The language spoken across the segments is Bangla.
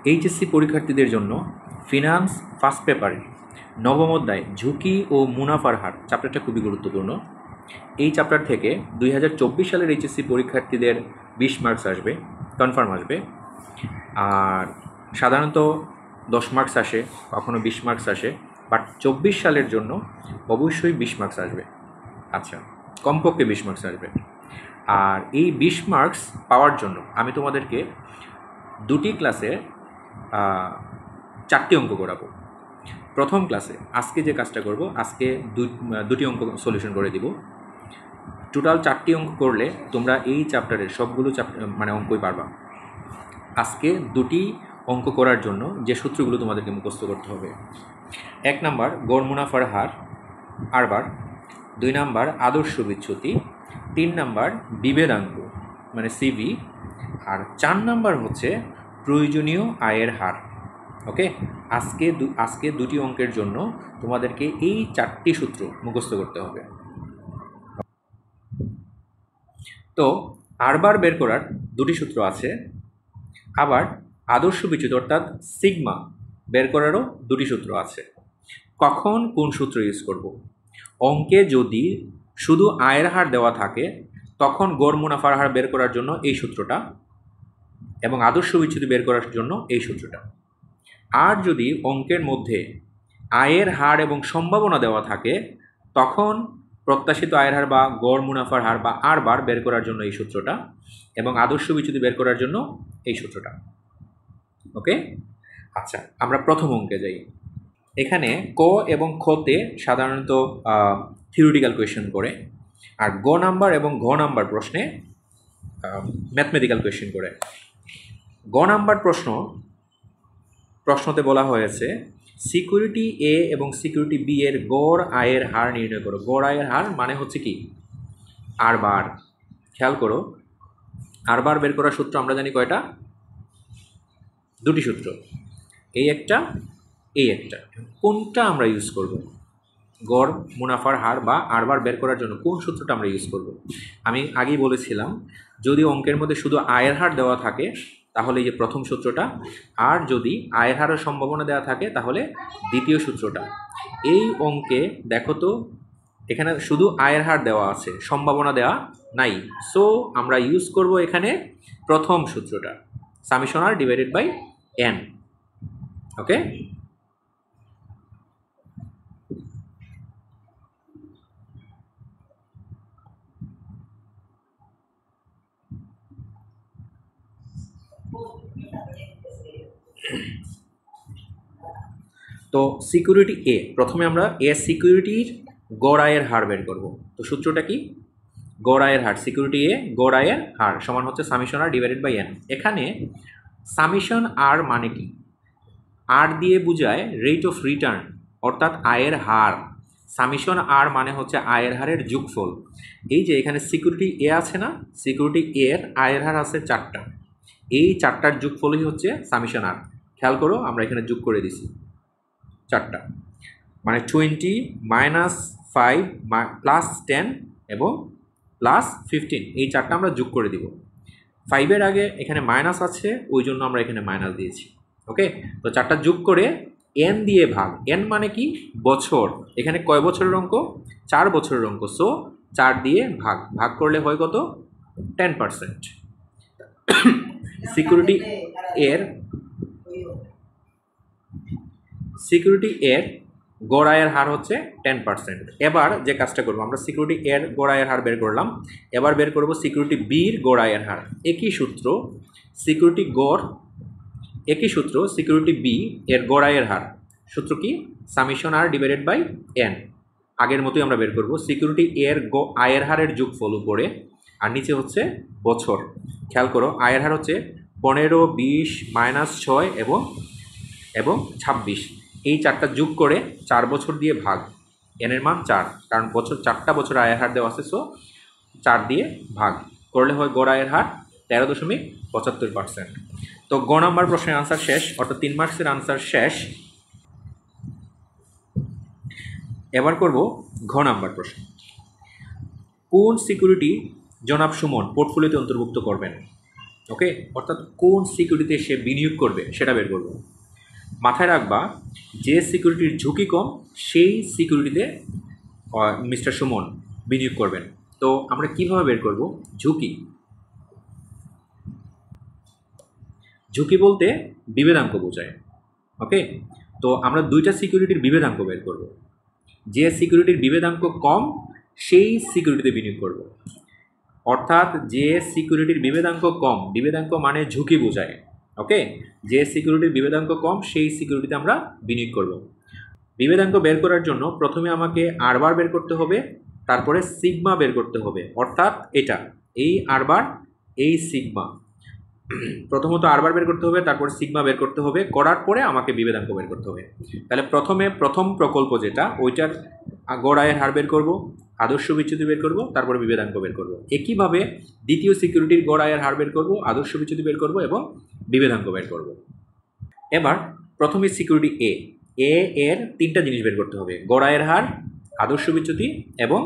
এইচএসসি পরীক্ষার্থীদের জন্য ফিনান্স ফার্স্ট পেপারে নবম অধ্যায় ঝুঁকি ও মুনাফার হার চ্যাপ্টারটা খুবই গুরুত্বপূর্ণ। এই চ্যাপ্টার থেকে 2024 সালের এইচএসসি পরীক্ষার্থীদের 20 মার্কস আসবে, কনফার্ম আসবে। আর সাধারণত 10 মার্কস আসে, কখনো 20 মার্কস আসে, বাট 24 সালের জন্য অবশ্যই 20 মার্কস আসবে। আচ্ছা, কমপক্ষে 20 মার্কস আসবে। আর এই 20 মার্কস পাওয়ার জন্য আমি তোমাদেরকে দুটি ক্লাসে 4টি অঙ্ক করাবো। প্রথম ক্লাসে আজকে যে কাজটা করব, আজকে দুটি অঙ্ক সলিউশন করে দিব। টোটাল 4টি অঙ্ক করলে তোমরা এই চ্যাপ্টারের সবগুলো অঙ্কই পারবা। আজকে দুটি অঙ্ক করার জন্য যে সূত্রগুলো তোমাদেরকে মুখস্থ করতে হবে: 1 নাম্বার গড় মুনাফার হার আরবার, 2 নাম্বার আদর্শ বিচ্যুতি, 3 নাম্বার বিভেদাঙ্ক মানে সিভি, আর 4 নাম্বার হচ্ছে প্রয়োজনীয় আয়ের হার। ওকে, আজকে দুটি অঙ্কের জন্য তোমাদেরকে এই 4টি সূত্র মুখস্থ করতে হবে। তো আরবার বের করার দুটি সূত্র আছে, আবার আদর্শ বিচ্যুতি অর্থাৎ সিগমা বের করারও দুটি সূত্র আছে। কখন কোন সূত্র ইউজ করব? অঙ্কে যদি শুধু আয়ের হার দেওয়া থাকে তখন গড় মুনাফার হার বের করার জন্য এই সূত্রটা, এবং আদর্শ বিচ্যুতি বের করার জন্য এই সূত্রটা। আর যদি অঙ্কের মধ্যে আয়ের হার এবং সম্ভাবনা দেওয়া থাকে তখন প্রত্যাশিত আয়ের হার বা গড় মুনাফার হার বা আরবার বের করার জন্য এই সূত্রটা, এবং আদর্শ বিচ্যুতি বের করার জন্য এই সূত্রটা। ওকে, আচ্ছা, আমরা প্রথম অঙ্কে যাই। এখানে ক এবং খতে সাধারণত থিওরিটিক্যাল কোয়েশ্চেন করে, আর গ নাম্বার এবং ঘ নাম্বার প্রশ্নে ম্যাথমেটিক্যাল কোয়েশ্চেন করে। গ নাম্বার প্রশ্নতে বলা হয়েছে সিকিউরিটি এ এবং সিকিউরিটি বি এর গড় আয়ের হার নির্ণয় করো। গড় আয়ের হার মানে হচ্ছে কি? আরবার। খেয়াল করো, আরবার বের করার সূত্র আমরা জানি কয়টা? দুটি সূত্র, এই একটা, এই একটা। কোনটা আমরা ইউজ করব? গড় মুনাফার হার বা আরবার বের করার জন্য কোন সূত্রটা আমরা ইউজ করব? আমি আগেই বলেছিলাম, যদি অঙ্কের মধ্যে শুধু আয়ের হার দেওয়া থাকে তাহলে এই যে প্রথম সূত্রটা, আর যদি আয়ের হারের সম্ভাবনা দেওয়া থাকে তাহলে দ্বিতীয় সূত্রটা। এই অঙ্কে দেখো তো, এখানে শুধু আয়ের হার দেওয়া আছে, সম্ভাবনা দেওয়া নাই, সো আমরা ইউজ করব এখানে প্রথম সূত্রটা, summation R divided by N. Okay, তো সিকিউরিটি এ, প্রথমে আমরা সিকিউরিটির গড় আয়ের হার বের করব। তো সূত্রটা কি? গড় আয়ের হার, সিকিউরিটি এ গড় আয়ের হার সমান হচ্ছে summation R divided by N. এখানে সামেশন আর মানে কি? আর দিয়ে বোঝায় রেট অফ রিটার্ন অর্থাৎ আয়ের হার। সামেশন আর মানে হচ্ছে আয়ের হারের যোগফল। এই যে এখানে সিকিউরিটি এ আছে না, সিকিউরিটি এর আয়ের হার আছে 4টা, এই 4টার যোগফলই হচ্ছে সামেশন আর। খেয়াল করো, আমরা এখানে যোগ করে দিছি 4টা, মানে 20 -5 +10 এবং +15, এই 4টা আমরা যোগ করে দিব। 5-এর আগে এখানে মাইনাস আছে, ওই জন্য আমরা এখানে মাইনাস দিয়েছি। ওকে, তো 4টা যোগ করে এন দিয়ে ভাগ। এন মানে কি? বছর। এখানে কয় বছরের অঙ্ক? 4 বছরের অঙ্ক, সো 4 দিয়ে ভাগ করলে হয় কত? 10%। সিকিউরিটি এর গড় আয়ের হার হচ্ছে 10%। এবার যে কাজটা করবো, আমরা সিকিউরিটি এর গড় আয়ের হার বের করলাম, এবার বের করবো সিকিউরিটি বির গড় আয়ের হার। একই সূত্র, সিকিউরিটি গড়, একই সূত্র, সিকিউরিটি বি এর গড় আয়ের হার। সূত্র কি? Summation R divided by N. আগের মতোই আমরা বের করবো সিকিউরিটি এর আয়ের হারের যোগফল উপরে, আর নিচে হচ্ছে বছর। খেয়াল করো, আয়ের হার হচ্ছে 15, 20, -6 এবং 26। এই 4টা যোগ করে 4 বছর দিয়ে ভাগ, এনের মান 4, কারণ 4টা বছর আয়ের হার দেওয়া আছে, সো 4 দিয়ে ভাগ করলে হয় গড় আয়ের হার 13.75%। তো গ নাম্বার প্রশ্নের আনসার শেষ, অর্থাৎ 3 মার্কসের আনসার শেষ। এবার করব ঘ নাম্বার প্রশ্ন। কোন সিকিউরিটি জনাব সুমন পোর্টফোলিওতে অন্তর্ভুক্ত করবেন? ওকে, অর্থাৎ কোন সিকিউরিটিতে সে বিনিয়োগ করবে সেটা বের করব। মাথায় রাখবা, যে সিকিউরিটির ঝুঁকি কম সেই সিকিউরিটিতে মিস্টার সুমন বিনিয়োগ করবেন। তো আমরা কিভাবে বের করব ঝুঁকি? ঝুঁকি বলতে বিভেদাঙ্ক বোঝায়। ওকে, তো আমরা দুইটা সিকিউরিটির বিভেদাঙ্ক বের করব। যে সিকিউরিটির বিভেদাঙ্ক কম সেই সিকিউরিটিতে বিনিয়োগ করব। অর্থাৎ যে সিকিউরিটির বিভেদাঙ্ক কম, বিভেদাঙ্ক মানে ঝুঁকি বোঝায়। ওকে, যে সিকিউরিটির বিভেদাঙ্ক কম সেই সিকিউরিটিতে আমরা বিনিয়োগ করব। বিভেদাঙ্ক বের করার জন্য প্রথমে আমাকে আর বার বের করতে হবে, তারপরে সিগমা বের করতে হবে। অর্থাৎ এটা এই আর বার, এই সিগমা। প্রথমত আর বার বের করতে হবে, তারপর সিগমা বের করতে হবে, করার পরে আমাকে বিভেদাঙ্ক বের করতে হবে। তাহলে প্রথমে প্রথম প্রকল্প যেটা, ওইটার গড় আয়ের হার বের করব, আদর্শ বিচ্যুতি বের করব, তারপরে বিভেদাঙ্ক বের করব। একইভাবে দ্বিতীয় সিকিউরিটির গড় আয়ের হার বের করব, আদর্শ বিচ্যুতি বের করব এবং বিভেদাঙ্ক বের করব। এবার প্রথমে সিকিউরিটি এ এর তিনটা জিনিস বের করতে হবে: গড় আয়ের হার, আদর্শ বিচ্যুতি এবং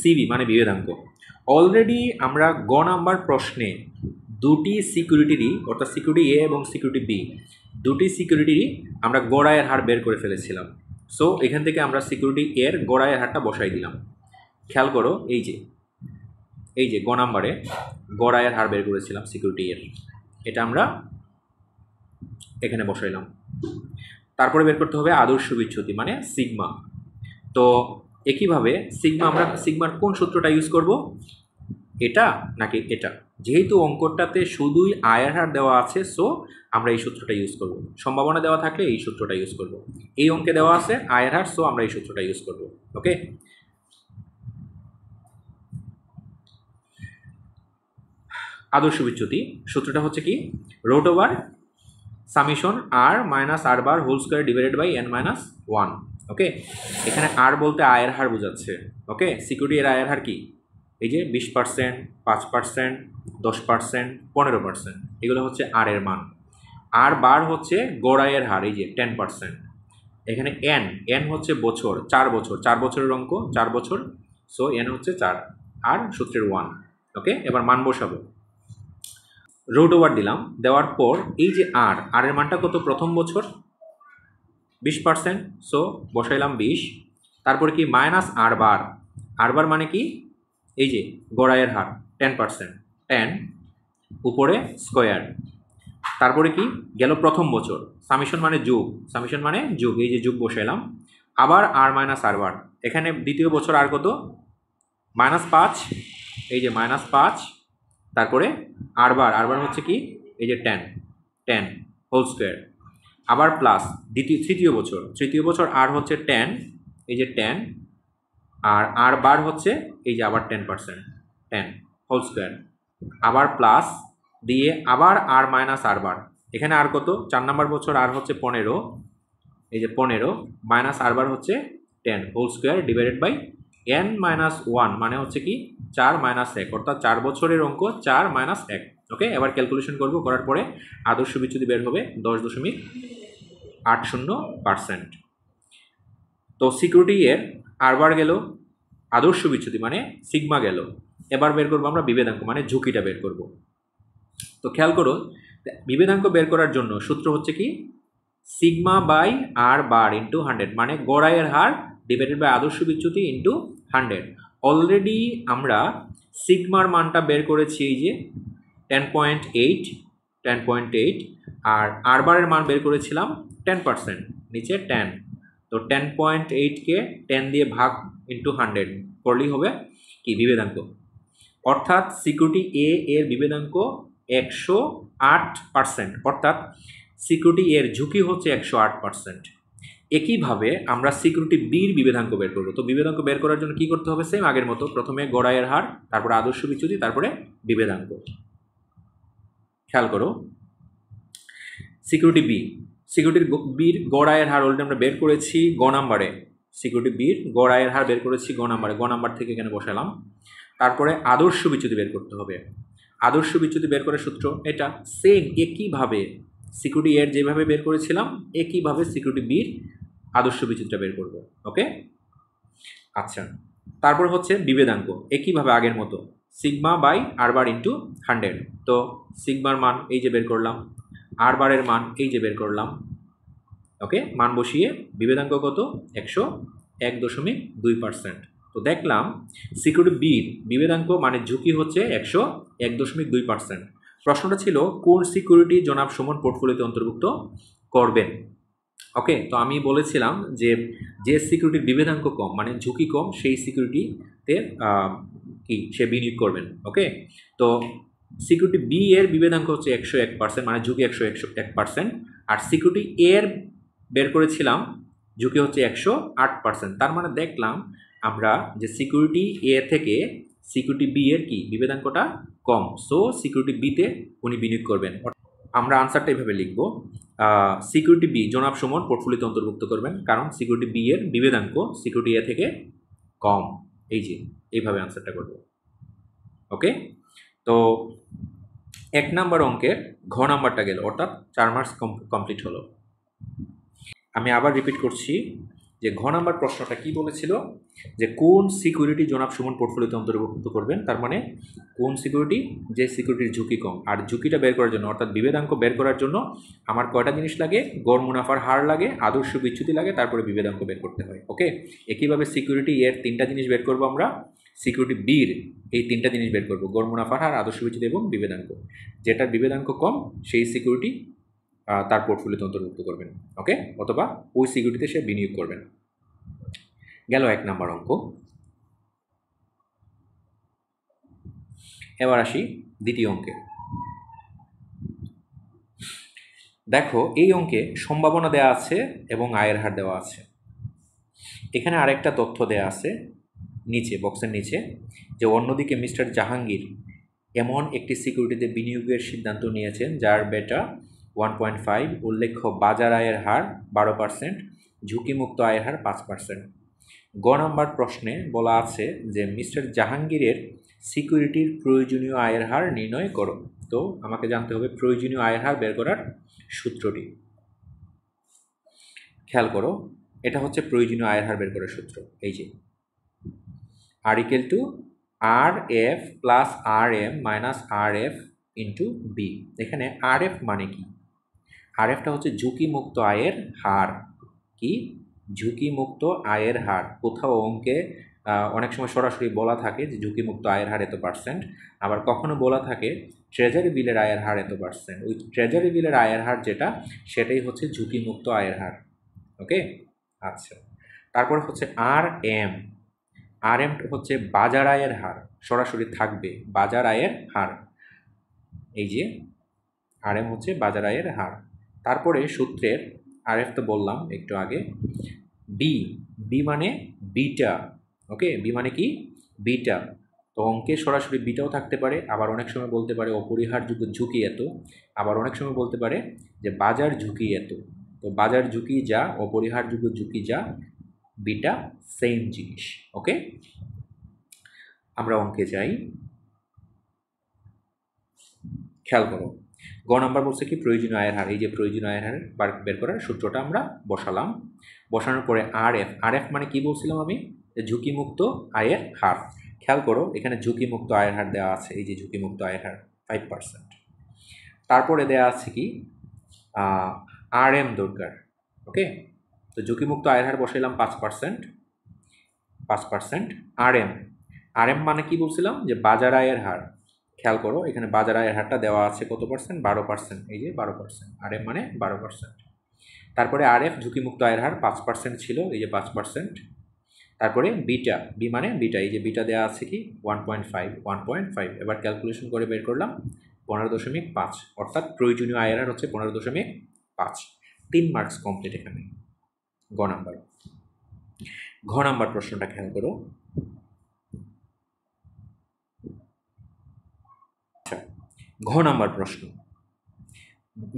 সিবি মানে বিভেদাঙ্ক। অলরেডি আমরা গ নাম্বার প্রশ্নে দুটি সিকিউরিটিরই, অর্থাৎ সিকিউরিটি এ এবং সিকিউরিটি বি, দুটি সিকিউরিটিরই আমরা গড় আয়ের হার বের করে ফেলেছিলাম। সো এখান থেকে আমরা সিকিউরিটি এর গড় আয়ের হারটা বসাই দিলাম। খেয়াল করো, এই যে গ নাম্বারে গড় আয়ের হার বের করেছিলাম সিকিউরিটি এর, এটা আমরা এখানে বসাইলাম। তারপরে বের করতে হবে আদর্শ বিচ্যুতি মানে সিগমা। তো একইভাবে সিগমা, আমরা সিগমার কোন সূত্রটা ইউজ করব, এটা নাকি এটা? যেহেতু অঙ্কটাতে শুধুই আয়ের হার দেওয়া আছে, সো আমরা এই সূত্রটা ইউজ করব। সম্ভাবনা দেওয়া থাকলে এই সূত্রটা ইউজ করব। এই অঙ্কে দেওয়া আছে আয়ের হার, সো আমরা এই সূত্রটা ইউজ করব। ওকে, আদর্শ বিচ্যুতি সূত্রটা হচ্ছে কি, root over summation R minus R bar whole square divided by N minus 1। Okay, এখানে আর বলতে আয়ের হার বোঝাচ্ছে। ওকে, সিকিউরিটি এর আয়ের হার কি, এই যে 20%, 5%, 10%, 15%, এগুলো হচ্ছে আর এর মান। আর বার হচ্ছে গড় আয়ের হার, এই যে 10%। এখানে এন হচ্ছে বছর, 4 বছর, 4 বছরের অঙ্ক, 4 বছর, সো এন হচ্ছে 4 আর সূত্রের 1। ওকে, এবার মান বসাবো, রুট ওভার দিলাম, দেওয়ার পর এই যে আর এর মানটা কত, প্রথম বছর 20%, সো বসাইলাম 20। তারপরে কি মাইনাস আর বার মানে কি, এই যে গড়াইয়ের হার 10%, 10 উপরে স্কোয়ার। তারপরে কি গেল প্রথম বছর, সামেশন মানে যোগ, এই যে যোগ বসাইলাম। আবার আর মাইনাস আর বার, এখানে দ্বিতীয় বছর আর কত, -5, এই যে -5। তারপরে আর বার হচ্ছে কি, এই যে 10 হোল স্কোয়ার। আবার প্লাস তৃতীয় বছর আর হচ্ছে 10, এই যে 10, আর বার হচ্ছে এই যে আবার 10%, 10 হোল স্কোয়ার। আবার প্লাস দিয়ে আবার আর মাইনাস আর বার, এখানে আর কত, 4 নম্বর বছর আর হচ্ছে 15, এই যে 15 মাইনাস আর বার হচ্ছে 10 whole square divided by n minus 1 মানে হচ্ছে কি 4 মাইনাস 1, অর্থাৎ 4 বছরের অঙ্ক 4 মাইনাস 1। ওকে, এবার ক্যালকুলেশন করব, করার পরে আদর্শ বিচ্যুতি বের হবে 10.80%। তো সিকিউরিটি এর আর বার গেল, আদর্শ বিচ্যুতি মানে সিগমা গেল। এবার বের করবো আমরা বিভেদাঙ্ক মানে ঝুঁকিটা বের করব। তো খেয়াল করো, বিভেদাঙ্ক বের করার জন্য সূত্র হচ্ছে কি, sigma by R bar into 100 মানে গড়াইয়ের হার ডিভাইডেড বাই আদর্শ বিচ্যুতি ইন্টু 100। অলরেডি আমরা সিগমার মানটা বের করেছি, এই যে 10.8, আর আর বারের মান বের করেছিলাম 10%, নিচে 10। তো 10.8কে 10 দিয়ে ভাগ ইন্টু 100 করলেই হবে কি বিভেদাঙ্ক। অর্থাৎ সিকিউরিটি এ এর বিভেদাঙ্ক 108%, অর্থাৎ সিকিউরিটি এর ঝুঁকি হচ্ছে 108%। একইভাবে আমরা সিকিউরিটি বির বিভেদাঙ্ক বের করবো। তো বিভেদাঙ্ক বের করার জন্য কি করতে হবে, সেম আগের মতো, প্রথমে গড়াইয়ের হার, তারপরে আদর্শ বিচ্যুতি, তারপরে বিভেদাঙ্ক। খেয়াল করো, সিকিউরিটি বির গড় আয়ের হার অলরেডি আমরা বের করেছি গ নাম্বারে, সিকিউরিটি বির গড় আয়ের হার বের করেছি গ নাম্বার থেকে এখানে বসালাম। তারপরে আদর্শ বিচ্যুতি বের করতে হবে, আদর্শ বিচ্যুতি বের করার সূত্র এটা সেম, একইভাবে সিকিউরিটি এর যেভাবে বের করেছিলাম একইভাবে সিকিউরিটি বির আদর্শ বিচ্যুতিটা বের করব। ওকে, আচ্ছা, তারপর হচ্ছে বিভেদাঙ্ক, একইভাবে আগের মতো sigma by R bar into 100। তো সিগমার মান এই যে বের করলাম, আর বারের মান এই যে বের করলাম। ওকে, মান বসিয়ে বিভেদাঙ্ক কত? 101.2%। তো দেখলাম সিকিউরিটি বির বিভেদাঙ্ক মানে ঝুঁকি হচ্ছে 101.2%। প্রশ্নটা ছিল কোন সিকিউরিটি জনাব সুমন পোর্টফোলিওতে অন্তর্ভুক্ত করবেন। ওকে, তো আমি বলেছিলাম যে সিকিউরিটির বিভেদাঙ্ক কম মানে ঝুঁকি কম সেই সিকিউরিটিতে কি সে বিনিয়োগ করবেন। ওকে, তো সিকিউরিটি বি এর বিভেদাঙ্ক হচ্ছে 101%, মানে ঝুঁকি 101%। আর সিকিউরিটি এ এর বের করেছিলাম ঝুঁকি হচ্ছে 108%। তার মানে দেখলাম আমরা যে সিকিউরিটি এ থেকে সিকিউরিটি বি এর কি বিভেদাঙ্কটা কম, সো সিকিউরিটি বিতে উনি বিনিয়োগ করবেন। আমরা আনসারটা এইভাবে লিখব, সিকিউরিটি বি জনাব সুমন পোর্টফোলিওতে অন্তর্ভুক্ত করবেন, কারণ সিকিউরিটি বি এর বিভেদাঙ্ক সিকিউরিটি এ থেকে কম। এই যে এইভাবে আনসারটা করব। ওকে, তো 1 নাম্বার অঙ্কের ঘ নাম্বারটা গেল, অর্থাৎ 4 মার্কস কমপ্লিট হলো। আমি আবার রিপিট করছি যে ঘ নাম্বার প্রশ্নটা কি বলেছিল, যে কোন সিকিউরিটি জনাব সুমন পোর্টফোলিওতে অন্তর্ভুক্ত করবেন। তার মানে কোন সিকিউরিটি, যে সিকিউরিটির ঝুঁকি কম। আর ঝুঁকিটা বের করার জন্য অর্থাৎ বিভেদাঙ্ক বের করার জন্য আমার কয়টা জিনিস লাগে? গড় মুনাফার হার লাগে, আদর্শ বিচ্যুতি লাগে, তারপরে বিভেদাঙ্ক বের করতে হয়। ওকে, একইভাবে সিকিউরিটি এর 3টা জিনিস বের করবো আমরা, সিকিউরিটি বির এই 3টা জিনিস বের করবো, গড় মুনাফার হার, আদর্শ বিচ্যুতি এবং বিভেদাঙ্ক। যেটার বিভেদাঙ্ক কম সেই সিকিউরিটি তার পোর্টফোলিওতে অন্তর্ভুক্ত করবেন। ওকে, অথবা ওই সিকিউরিটিতে সে বিনিয়োগ করবেন। গেল 1 নাম্বার অঙ্ক। এবার আসি দ্বিতীয় অঙ্কে। দেখো এই অঙ্কে সম্ভাবনা দেওয়া আছে এবং আয়ের হার দেওয়া আছে। এখানে আরেকটা তথ্য দেওয়া আছে নিচে, বক্সের নিচে, যে অন্যদিকে মিস্টার জাহাঙ্গীর এমন একটি সিকিউরিটিতে বিনিয়োগের সিদ্ধান্ত নিয়েছেন যার বেটা 1.5, উল্লেখ্য বাজার আয়ের হার 12%, ঝুঁকিমুক্ত আয়ের হার 5%। গ নাম্বার প্রশ্নে বলা আছে যে মিস্টার জাহাঙ্গীরের সিকিউরিটির প্রয়োজনীয় আয়ের হার নির্ণয় করো। তো আমাকে জানতে হবে প্রয়োজনীয় আয়ের হার বের করার সূত্রটি। খেয়াল করো, এটা হচ্ছে প্রয়োজনীয় আয়ের হার বের করার সূত্র। এই যে R equal to R F plus R M minus R F into B. এখানে আর এফ মানে কি? আর এফটা হচ্ছে ঝুঁকিমুক্ত আয়ের হার। কি? ঝুঁকিমুক্ত আয়ের হার। কোথাও অঙ্কে অনেক সময় সরাসরি বলা থাকে যে ঝুঁকিমুক্ত আয়ের হার এত %, আবার কখনো বলা থাকে ট্রেজারি বিলের আয়ের হার এত %। ওই ট্রেজারি বিলের আয়ের হার যেটা, সেটাই হচ্ছে ঝুঁকিমুক্ত আয়ের হার। ওকে, আচ্ছা। তারপর হচ্ছে আর এম। আর এম হচ্ছে বাজার আয়ের হার, সরাসরি থাকবে বাজার আয়ের হার। এই যে আর এম হচ্ছে বাজার আয়ের হার। তারপরে সূত্রের আর এফ তো বললাম একটু আগে। বি, বি মানে বিটা। ওকে, বি মানে কি? বিটা। তো অঙ্কে সরাসরি বিটাও থাকতে পারে, আবার অনেক সময় বলতে পারে অপরিহারযোগ্য ঝুঁকি এত, আবার অনেক সময় বলতে পারে যে বাজার ঝুঁকি এত। তো বাজার ঝুঁকি যা, অপরিহারযোগ্য ঝুঁকি যা, বিটা সেম জিনিস। ওকে, আমরা অঙ্কে যাই। খেয়াল করো, গ নাম্বার বলছে কি প্রয়োজনীয় আয়ের হার। এই যে প্রয়োজনীয় আয়ের হার বের করার সূত্রটা আমরা বসালাম। বসানোর পরে আর এফ, আর এফ মানে কি বলছিলাম আমি? ঝুঁকিমুক্ত আয়ের হার। খেয়াল করো এখানে ঝুঁকিমুক্ত আয়ের হার দেওয়া আছে, এই যে ঝুঁকিমুক্ত আয়ের হার 5%। তারপরে দেওয়া আছে কি আর এম দরকার। ওকে, তো ঝুঁকিমুক্ত আয়ের হার বসাইলাম 5%। আর এম, আর এম মানে কি বলছিলাম? যে বাজার আয়ের হার। খেয়াল করো এখানে বাজার আয়ের হারটা দেওয়া আছে কত %? 12%। এই যে 12%, আর এম মানে 12%। তারপরে আর এফ ঝুঁকিমুক্ত আয়ের হার 5% ছিল, এই যে 5%। তারপরে বিটা, বি মানে বিটা, এই যে বিটা দেওয়া আছে কি 1.5। এবার ক্যালকুলেশন করে বের করলাম 15.5, অর্থাৎ প্রয়োজনীয় আয়ের হার হচ্ছে 15.5। 3 মার্কস কমপ্লিট এখানে গ নাম্বার। ঘ নাম্বার প্রশ্নটা খেয়াল করো। ঘ নাম্বার প্রশ্ন,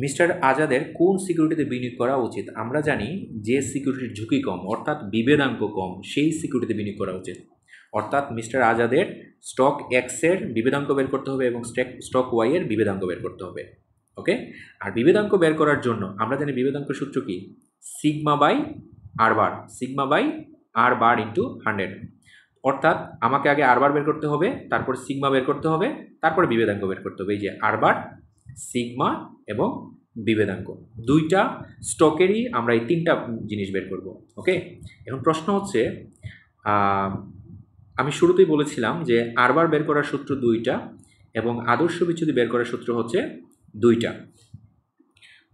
মিস্টার আজাদের কোন সিকিউরিটিতে বিনিয়োগ করা উচিত? আমরা জানি যে সিকিউরিটির ঝুঁকি কম অর্থাৎ বিভেদাঙ্ক কম সেই সিকিউরিটিতে বিনিয়োগ করা উচিত। অর্থাৎ মিস্টার আজাদের স্টক এক্সের বিভেদাঙ্ক বের করতে হবে এবং স্টক ওয়াই এর বিভেদাঙ্ক বের করতে হবে। ওকে, আর বিভেদাঙ্ক বের করার জন্য আমরা জানি বিভেদাঙ্ক সূত্র কি? Sigma by R bar, sigma by R bar into 100। অর্থাৎ আমাকে আগে আর বার বের করতে হবে, তারপর সিগমা বের করতে হবে, তারপরে বিভেদাঙ্ক বের করতে হবে। এই যে আর বার, সিগমা এবং বিভেদাঙ্ক, দুইটা স্টকেরই আমরা এই তিনটা জিনিস বের করব। ওকে, এখন প্রশ্ন হচ্ছে, আমি শুরুতেই বলেছিলাম যে আর বার বের করার সূত্র দুইটা এবং আদর্শ বিচ্যুতি বের করার সূত্র হচ্ছে দুইটা।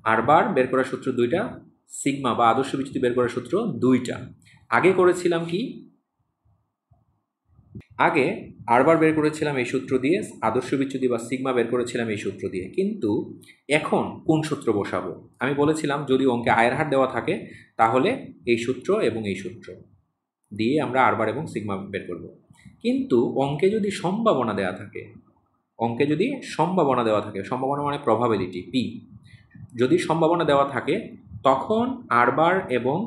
আর বার বের করার সূত্র দুইটা, সিগমা বা আদর্শ বিচ্যুতি বের করার সূত্র দুইটা। আগে করেছিলাম কি, আগে আর বার বের করেছিলাম এই সূত্র দিয়ে, আদর্শ বিচ্যুতি বা সিগমা বের করেছিলাম এই সূত্র দিয়ে। কিন্তু এখন কোন সূত্র বসাবো? আমি বলেছিলাম যদি অঙ্কে আয়ের হার দেওয়া থাকে তাহলে এই সূত্র এবং এই সূত্র দিয়ে আমরা আর বার এবং সিগমা বের করব। কিন্তু অঙ্কে যদি সম্ভাবনা দেওয়া থাকে, অঙ্কে যদি সম্ভাবনা দেওয়া থাকে, সম্ভাবনা মানে প্রবাবিলিটি পি, যদি সম্ভাবনা দেওয়া থাকে তখন আর বার এবং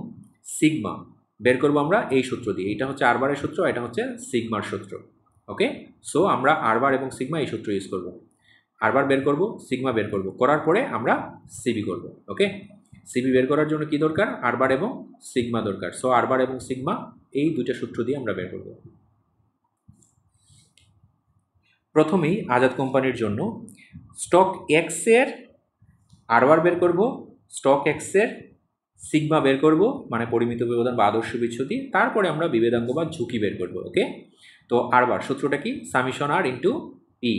সিগমা বের করবো আমরা এই সূত্র দিয়ে। এটা হচ্ছে আর বারের সূত্র, এটা হচ্ছে সিগমার সূত্র। ওকে, সো আমরা আর বার এবং সিগমা এই সূত্র ইউজ করব। আর বার বের করব, সিগমা বের করব, করার পরে আমরা সিবি করব। ওকে, সিবি বের করার জন্য কি দরকার? আর বার এবং সিগমা দরকার। সো আর বার এবং সিগমা এই দুইটা সূত্র দিয়ে আমরা বের করব। প্রথমেই আজাদ কোম্পানির জন্য স্টক এক্সের আর বার বের করব, স্টক এক্সের সিগমা বের করব, মানে পরিমিত ব্যবধান বা আদর্শ বিচ্যুতি, তারপরে আমরা বিভেদাঙ্ক বা ঝুঁকি বের করব। ওকে, তো আর বার সূত্রটা কি? সামিশন আর ইন্টু পি।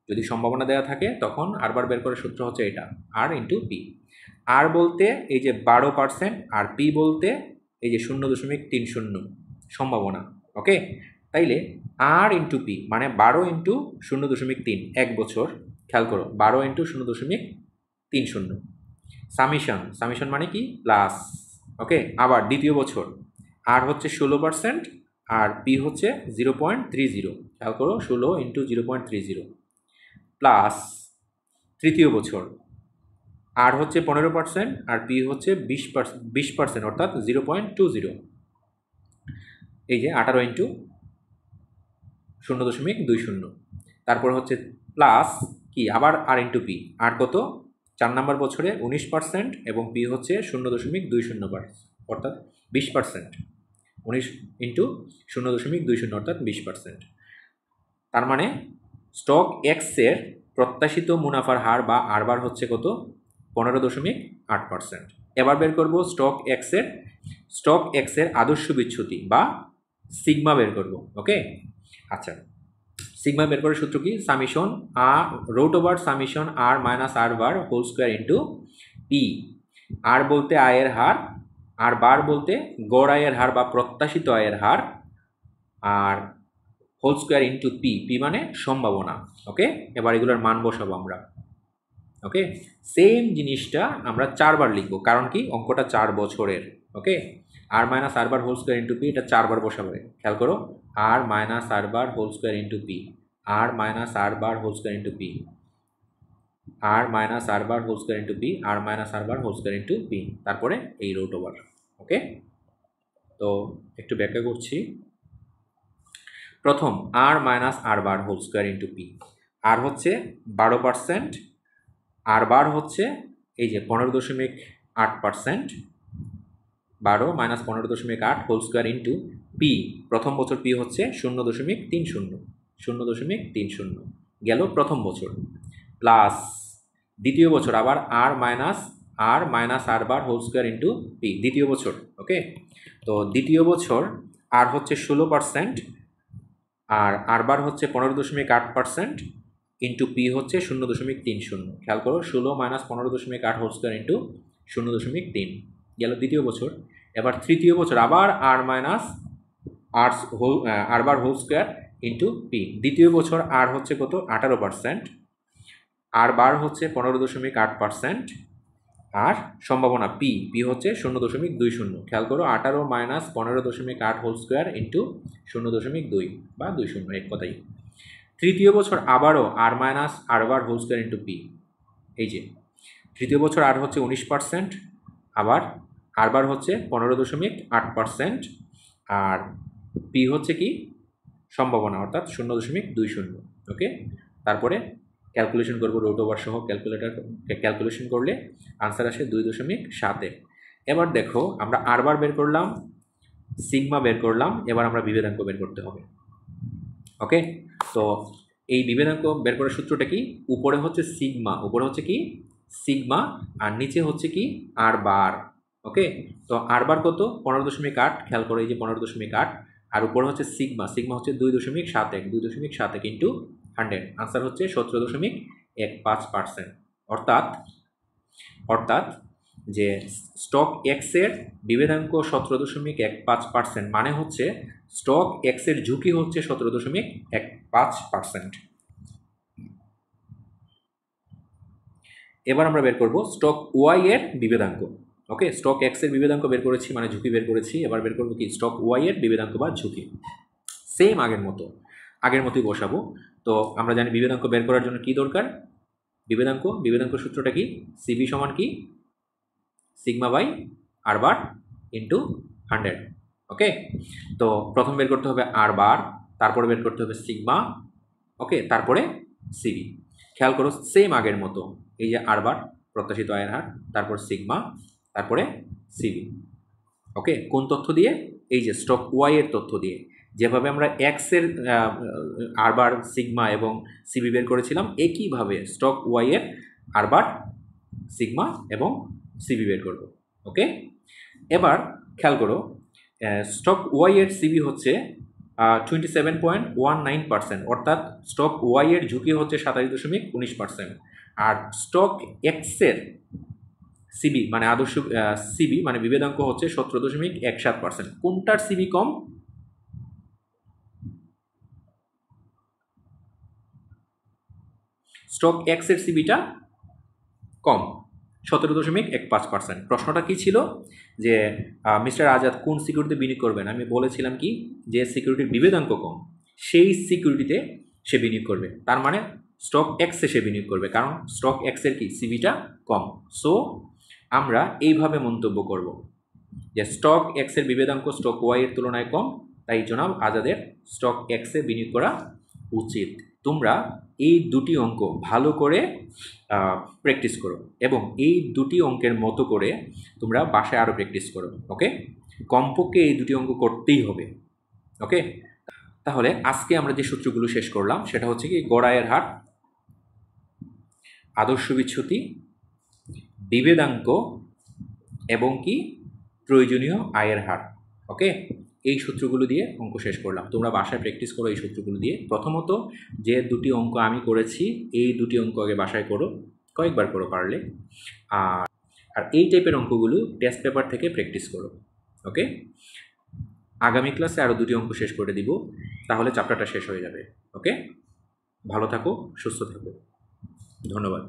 যদি সম্ভাবনা দেওয়া থাকে তখন আর বার বের করার সূত্র হচ্ছে এটা, আর ইন্টু পি। আর বলতে এই যে 12%, আর পি বলতে এই যে 0.30 সম্ভাবনা। ওকে, তাইলে আর ইন্টু পি মানে 12 ইন্টু 0.3, 1 বছর। খেয়াল করো, 12 ইন্টু 0.30। সামিশন, সামিশন মানে কি? প্লাস। ওকে, আবার দ্বিতীয় বছর আর হচ্ছে 16% আর পি হচ্ছে 0.30। খেয়াল করো, 16 ইন্টু 0.30 প্লাস তৃতীয় বছর আর হচ্ছে 15% আর পি হচ্ছে 20% অর্থাৎ 0.20। এই যে 18 ইন্টু 0.20, তারপর হচ্ছে প্লাস কি আবার আর ইন্টু পি। আর কত? 4 নম্বর বছরে 19% এবং পি হচ্ছে 0.20 অর্থাৎ 20%। 19 ইন্টু 0.20 অর্থাৎ 20%। তার মানে স্টক এক্সের প্রত্যাশিত মুনাফার হার বা আর বার হচ্ছে কত? 15.8%। এবার বের করব স্টক এক্সের আদর্শ বিচ্যুতি বা সিগমা বের করব। ওকে, আচ্ছা, সিগমা বের করার সূত্র কি? Summation R root over summation R minus R bar whole square into P. R বলতে আয়ের হার, আর বার বলতে গড় আয়ের হার বা প্রত্যাশিত আয়ের হার, R whole square into P, P মানে সম্ভাবনা। ওকে, এবার এগুলোর মান বসাবো আমরা। ওকে, সেম জিনিসটা আমরা 4 বার লিখবো, কারণ কি অঙ্কটা 4 বছরের। Okay, R minus R bar whole square into P, এটা 4 বার বসাবে। খেয়াল করো, R minus R bar whole square into P, R minus R bar whole square into P, R minus R bar whole square into P, R minus R bar whole square into P, তারপরে এই রুট ওভার। ওকে, তো একটু ব্যাখ্যা করছি। প্রথম R minus R bar whole square into P, R হচ্ছে 12%, আর বার হচ্ছে এই যে 15.8%, 12 minus 15.8 whole square into P, প্রথম বছর পি হচ্ছে 0.30 গেল প্রথম বছর, প্লাস দ্বিতীয় বছর আবার R minus R bar whole square into P, দ্বিতীয় বছর। ওকে, তো দ্বিতীয় বছর আর হচ্ছে 16% আর বার হচ্ছে 15.8% ইন্টু পি হচ্ছে 0.30। খেয়াল করো, 16 মাইনাস 15.8 হোল স্কোয়ার ইন্টু 0.3 গেল দ্বিতীয় বছর। এবার তৃতীয় বছর আবার R minus R bar whole square into P, দ্বিতীয় বছর আর হচ্ছে কত? 18%, আর বার হচ্ছে 15.8%, আর সম্ভাবনা পি, পি হচ্ছে 0.20। খেয়াল করো, 18 মাইনাস 15.8 হোল স্কোয়ার ইন্টু 0.2 বা 20, এক কথাই। তৃতীয় বছর আবারও R minus R bar whole square into P, এই যে তৃতীয় বছর আর হচ্ছে 19%, আবার আর বার হচ্ছে 15.8%, আর পি হচ্ছে কি সম্ভাবনা অর্থাৎ 0.20। ওকে, তারপরে ক্যালকুলেশন করবো রুট ওভার সহ, ক্যালকুলেশন করলে আনসার আসে 2.7। এবার দেখো, আমরা আর বার বের করলাম, সিগমা বের করলাম, এবার আমরা বিভেদাঙ্ক বের করতে হবে। ওকে, তো এই বিভেদাঙ্ক বের করার সূত্রটা কি? উপরে হচ্ছে সিগমা, উপরে হচ্ছে কি সিগমা, আর নিচে হচ্ছে কি আর বার। ওকে, তো আর বার কত? 15.8, খেয়াল করো এই যে 15.8, আর উপরে হচ্ছে সিগমা, সিগমা হচ্ছে 2.71, 2.71 ইন্টু 100, আনসার হচ্ছে 17.15%। অর্থাৎ অর্থাৎ যে স্টক এক্সের বিভেদাঙ্ক 17.15%, মানে হচ্ছে স্টক এক্সের ঝুঁকি হচ্ছে 17.15%। এবার আমরা বের করব স্টক ওয়াই এর বিভেদাঙ্ক। ওকে, স্টক এক্স এর বিভেদাঙ্ক বের করেছি, মানে ঝুঁকি বের করেছি। এবার বের করবো কি স্টক ওয়াই এর বিভেদাঙ্ক বা ঝুঁকি। সেম আগের মতোই বসাবো। তো আমরা জানি বিভেদাঙ্ক বের করার জন্য কি দরকার? বিভেদাঙ্ক সূত্রটা কি? সিবি সমান কি sigma by R bar into 100। Okay, তো প্রথম বের করতে হবে আর বার, তারপরে বের করতে হবে সিগমা, ওকে, তারপরে সিবি। খেয়াল করো সেম আগের মতো, এই যে আর বার প্রত্যাশিত আয়ের হার, তারপর সিগমা, তারপরে সিবি। ওকে, কোন তথ্য দিয়ে? এই যে স্টক ওয়াই এর তথ্য দিয়ে। যেভাবে আমরা এক্সের আর বার, সিগমা এবং সিবি বের করেছিলাম, একইভাবে স্টক ওয়াই এর আর বার, সিগমা এবং সিবি বের করব। ওকে, এবার খেয়াল করো স্টক ওয়াই এর সিবি হচ্ছে 27.19%, অর্থাৎ স্টক ওয়াই এর ঝুঁকি হচ্ছে 27.19%, আর স্টক এক্সের সিবি মানে আদর্শ সিবি মানে বিভেদাঙ্ক হচ্ছে 17.17%। কোনটার সিবি কম? স্টক এক্সের সিবিটা কম, 17.15%। প্রশ্নটা কি ছিল যে মিস্টার আজাদ কোন সিকিউরিটিতে বিনিয়োগ করবেন? আমি বলেছিলাম কি যে সিকিউরিটির বিভেদাঙ্ক কম সেই সিকিউরিটিতে সে বিনিয়োগ করবে, তার মানে স্টক এক্সে সে বিনিয়োগ করবে, কারণ স্টক এক্সের কি সিবিটা কম। সো আমরা এইভাবে মন্তব্য করব যে স্টক এক্সের বিভেদাঙ্ক স্টক ওয়াই এর তুলনায় কম, তাই জনাব আজাদের স্টক এক্সে বিনিয়োগ করা উচিত। তোমরা এই দুটি অঙ্ক ভালো করে প্র্যাকটিস করো এবং এই দুটি অঙ্কের মতো করে তোমরা বাসায় আরও প্র্যাকটিস করো। ওকে, কমপক্ষে এই দুটি অঙ্ক করতেই হবে। ওকে, তাহলে আজকে আমরা যে সূত্রগুলো শেষ করলাম সেটা হচ্ছে কি গড় আয়ের হার, আদর্শ বিচ্যুতি, বিভেদাঙ্ক এবং কি প্রয়োজনীয় আয়ের হার। ওকে, এই সূত্রগুলো দিয়ে অঙ্ক শেষ করলাম। তোমরা বাসায় প্র্যাকটিস করো এই সূত্রগুলো দিয়ে। প্রথমত যে দুটি অঙ্ক আমি করেছি এই দুটি অঙ্ক আগে বাসায় করো, কয়েকবার করো পারলে। আর এই টাইপের অঙ্কগুলো টেস্ট পেপার থেকে প্র্যাকটিস করো। ওকে, আগামী ক্লাসে আরও দুটি অঙ্ক শেষ করে দিব, তাহলে চ্যাপ্টারটা শেষ হয়ে যাবে। ওকে, ভালো থাকো, সুস্থ থাকো, ধন্যবাদ।